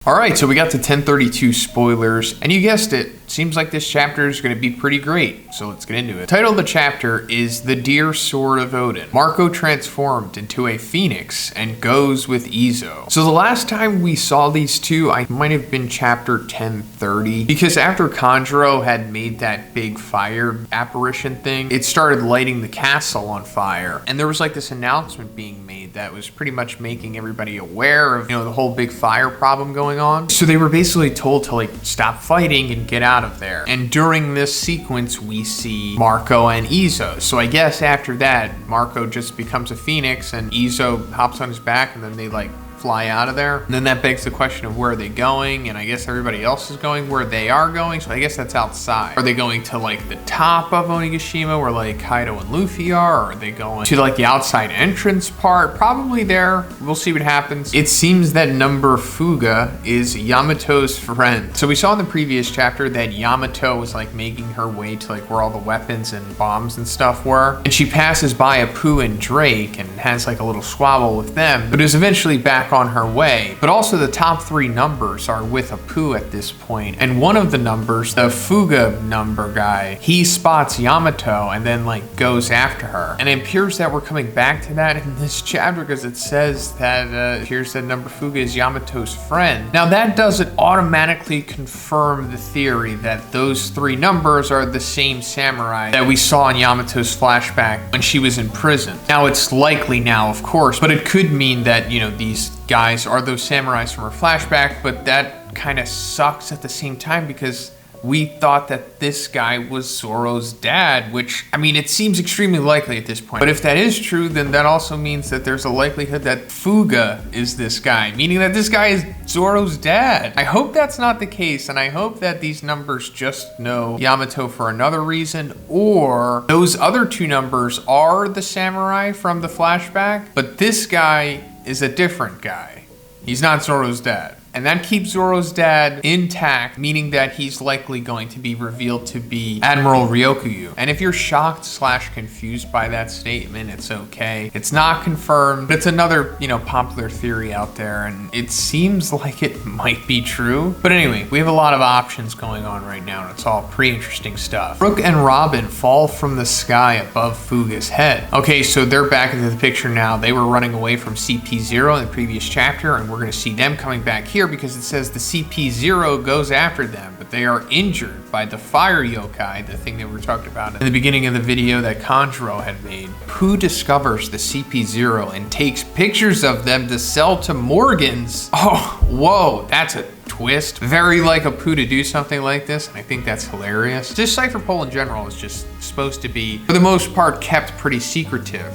Alright, so we got to 1032 spoilers, and you guessed it, seems like this chapter is going to be pretty great, so let's get into it. The title of the chapter is The Dear Sword of Odin. Marco transformed into a phoenix and goes with Izo. So the last time we saw these two, I might have been chapter 1030, because after Kanjuro had made that big fire apparition thing, it started lighting the castle on fire, and there was like this announcement being made that was pretty much making everybody aware of, the whole big fire problem going on. So they were basically told to like stop fighting and get out of there. And during this sequence, we see Marco and Izo. So I guess after that, Marco just becomes a phoenix and Izo hops on his back and then they like fly out of there. And then that begs the question of where are they going? And I guess everybody else is going where they are going. So I guess that's outside. Are they going to like the top of Onigashima where like Kaido and Luffy are? Or are they going to like the outside entrance part? Probably there. We'll see what happens. It seems that number Fuga is Yamato's friend. So we saw in the previous chapter that Yamato was like making her way to like where all the weapons and bombs and stuff were. And she passes by Apu and Drake and has like a little squabble with them, but is eventually back on her way. But also the top three numbers are with Apu at this point. And one of the numbers, the Fuga number guy, he spots Yamato and then like goes after her. And it appears that we're coming back to that in this chapter because it says that it appears that number Fuga is Yamato's friend. Now that doesn't automatically confirm the theory that those three numbers are the same samurai that we saw in Yamato's flashback when she was in prison. Now it's likely now, of course, but it could mean that, these guys are those samurais from her flashback, but that kind of sucks at the same time because we thought that this guy was Zoro's dad, which, it seems extremely likely at this point. But if that is true, then that also means that there's a likelihood that Fuga is this guy, meaning that this guy is Zoro's dad. I hope that's not the case, and I hope that these numbers just know Yamato for another reason, or those other two numbers are the samurai from the flashback, but this guy is a different guy. He's not Zoro's dad. And that keeps Zoro's dad intact, meaning that he's likely going to be revealed to be Admiral Ryokuyu. And if you're shocked / confused by that statement, it's okay. It's not confirmed, but it's another, popular theory out there, and it seems like it might be true. But anyway, we have a lot of options going on right now, and it's all pretty interesting stuff. Brook and Robin fall from the sky above Fuga's head. Okay, so they're back into the picture now. They were running away from CP0 in the previous chapter, and we're going to see them coming back here because it says the CP0 goes after them, but they are injured by the fire yokai, the thing that we talked about in the beginning of the video that Kanjuro had made. Who discovers the CP0 and takes pictures of them to sell to Morgans? Oh, whoa, that's a twist. Very like Apu to do something like this, and I think that's hilarious. This Cypher Pole in general is just supposed to be, for the most part, kept pretty secretive.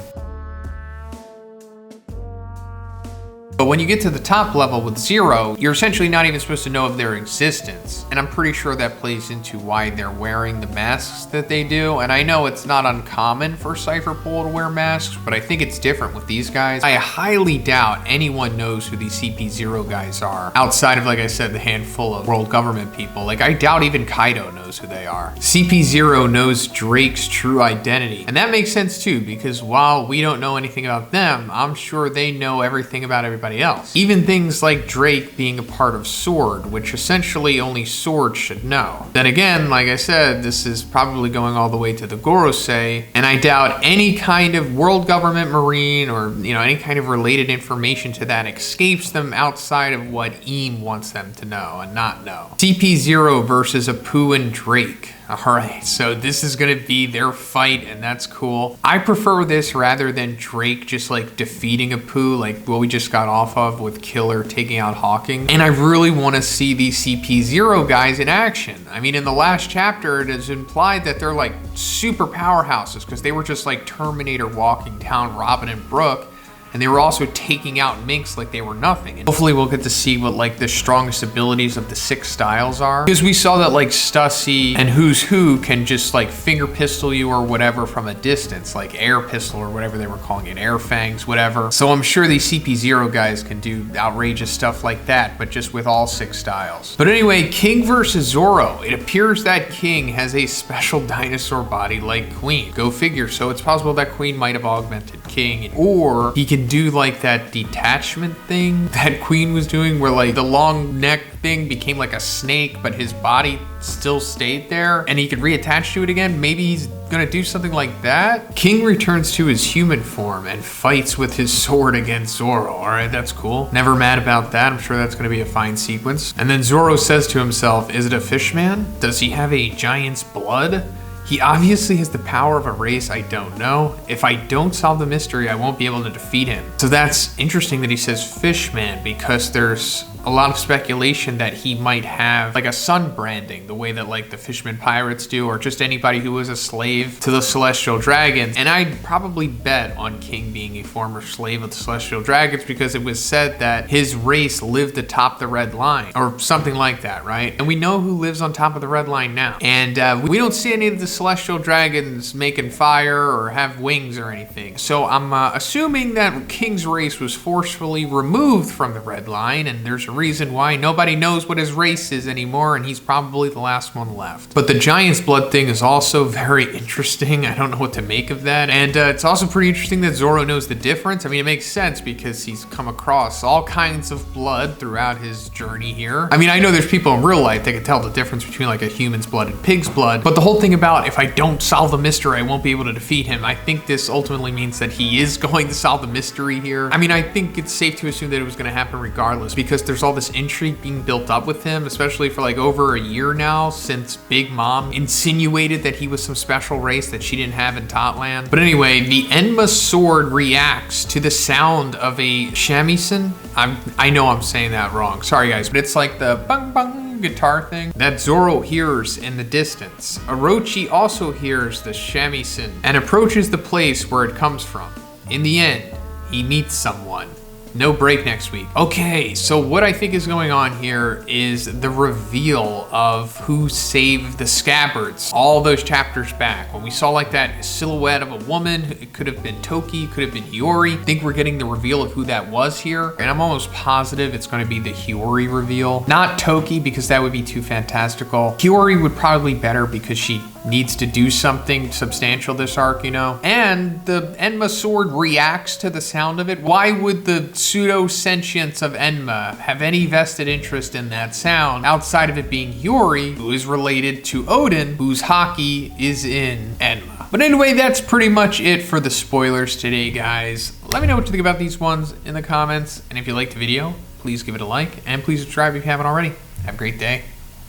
But when you get to the top level with Zero, you're essentially not even supposed to know of their existence. And I'm pretty sure that plays into why they're wearing the masks that they do. And I know it's not uncommon for Cypher Pole to wear masks, but I think it's different with these guys. I highly doubt anyone knows who these CP0 guys are, outside of, like I said, the handful of world government people. Like, I doubt even Kaido knows who they are. CP0 knows Drake's true identity. And that makes sense too, because while we don't know anything about them, I'm sure they know everything about everybody else. Even things like Drake being a part of Sword, which essentially only Sword should know. Then again, like I said, this is probably going all the way to the Gorosei, and I doubt any kind of world government marine or, any kind of related information to that escapes them outside of what Eam wants them to know and not know. CP0 versus Apu and Drake. Alright, so this is gonna be their fight, and that's cool. I prefer this rather than Drake just like defeating Apu, like what we just got off of with Killer taking out Hawking. And I really want to see these CP0 guys in action. In the last chapter, it is implied that they're like super powerhouses because they were just like Terminator walking down Robin and Brook. And they were also taking out Minx like they were nothing. And hopefully we'll get to see what like the strongest abilities of the 6 styles are. Because we saw that like Stussy and Who's Who can just like finger pistol you or whatever from a distance, like air pistol or whatever they were calling it, air fangs, whatever. So I'm sure these CP0 guys can do outrageous stuff like that, but just with all 6 styles. But anyway, King versus Zoro. It appears that King has a special dinosaur body like Queen. Go figure. So it's possible that Queen might have augmented King, or he can and do like that detachment thing that Queen was doing, where like the long neck thing became like a snake, but his body still stayed there and he could reattach to it again. Maybe he's gonna do something like that. King returns to his human form and fights with his sword against Zoro. All right, that's cool. Never mad about that. I'm sure that's gonna be a fine sequence. And then Zoro says to himself, is it a fish man? Does he have a giant's blood? He obviously has the power of a race I don't know. If I don't solve the mystery, I won't be able to defeat him. So that's interesting that he says Fishman, because there's a lot of speculation that he might have like a sun branding, the way that like the fishermen pirates do, or just anybody who was a slave to the celestial dragons. And I'd probably bet on King being a former slave of the celestial dragons, because it was said that his race lived atop the red line or something like that, right? And we know who lives on top of the red line now. And we don't see any of the celestial dragons making fire or have wings or anything. So I'm assuming that King's race was forcefully removed from the red line, and there's a reason why nobody knows what his race is anymore, and he's probably the last one left. But the giant's blood thing is also very interesting. I don't know what to make of that. And it's also pretty interesting that Zoro knows the difference. I mean, it makes sense because he's come across all kinds of blood throughout his journey here. I mean, I know there's people in real life that can tell the difference between like a human's blood and pig's blood, but the whole thing about if I don't solve the mystery, I won't be able to defeat him, I think this ultimately means that he is going to solve the mystery here. I mean, I think it's safe to assume that it was going to happen regardless, because there's all this intrigue being built up with him, especially for like over a year now, since Big Mom insinuated that he was some special race that she didn't have in Totland. But anyway, the Enma sword reacts to the sound of a shamisen. I know I'm saying that wrong, sorry guys, but it's like the bang bang guitar thing that Zoro hears in the distance. Orochi also hears the shamisen and approaches the place where it comes from. In the end, he meets someone. No break next week. Okay, so what I think is going on here is the reveal of who saved the scabbards all those chapters back. When we saw like that silhouette of a woman, it could have been Toki, could have been Hiyori. I think we're getting the reveal of who that was here, and I'm almost positive it's going to be the Hiyori reveal. Not Toki, because that would be too fantastical. Hiyori would probably be better because she needs to do something substantial this arc, you know? And the Enma sword reacts to the sound of it. Why would the pseudo-sentience of Enma have any vested interest in that sound outside of it being Hiyori, who is related to Odin, whose hockey is in Enma? But anyway, that's pretty much it for the spoilers today, guys. Let me know what you think about these ones in the comments. And if you liked the video, please give it a like and please subscribe if you haven't already. Have a great day.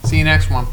See you next one.